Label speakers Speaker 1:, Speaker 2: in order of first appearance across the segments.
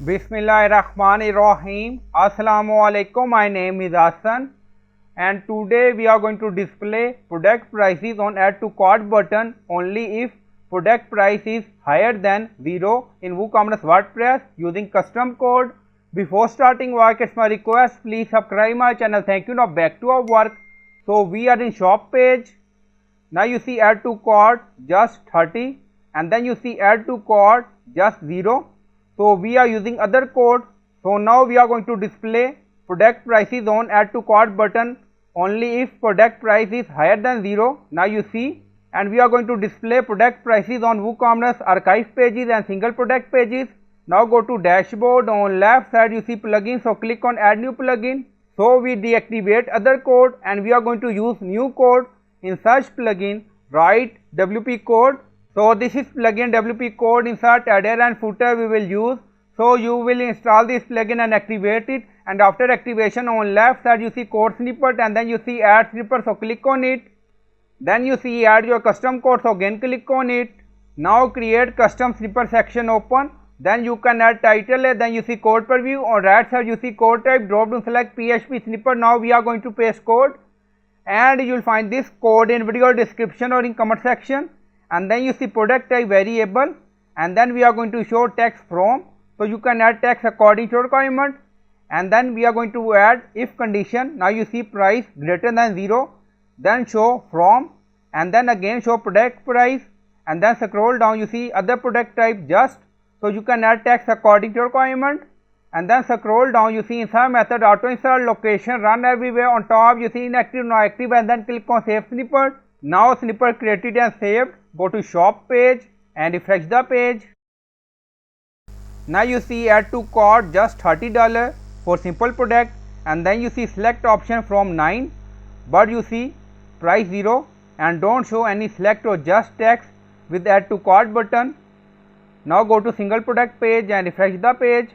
Speaker 1: Bismillahirrahmanirrahim. Assalamu alaikum. My name is Hassan and today we are going to display product prices on add to cart button only if product price is higher than 0 in WooCommerce WordPress using custom code. Before starting work, it's my request, please subscribe my channel. Thank you. Now back to our work. So we are in shop page. Now you see add to cart just 30 and then you see add to cart just 0. So we are using other code. So now we are going to display product prices on add to cart button only if product price is higher than 0. Now you see, and we are going to display product prices on WooCommerce archive pages and single product pages. Now go to dashboard. On left side you see plugin, so click on add new plugin. So we deactivate other code and we are going to use new code. In search plugin, write WP code. So this is plugin WP code. Insert header and footer we will use. So you will install this plugin and activate it, and after activation on left side you see code snippet and then you see add snippet, so click on it. Then you see add your custom code, so again click on it. Now create custom snippet section open. Then you can add title, then you see code preview. On right side you see code type, drop down select PHP snippet. Now we are going to paste code and you will find this code in video description or in comment section. And then you see product type variable and then we are going to show text from, so you can add text according to requirement. And then we are going to add if condition. Now you see price greater than 0, then show from, and then again show product price, and then scroll down you see other product type just, so you can add text according to requirement. And then scroll down you see insert method, auto insert, location, run everywhere. On top you see inactive, now active, and then click on save snippet. Now snippet created and saved. Go to shop page and refresh the page. Now you see add to cart just $30 for simple product, and then you see select option from 9, but you see price 0 and don't show any select or just text with add to cart button. Now go to single product page and refresh the page.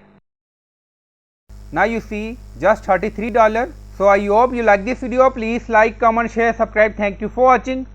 Speaker 1: Now you see just $33. So I hope you like this video. Please like, comment, share, subscribe. Thank you for watching.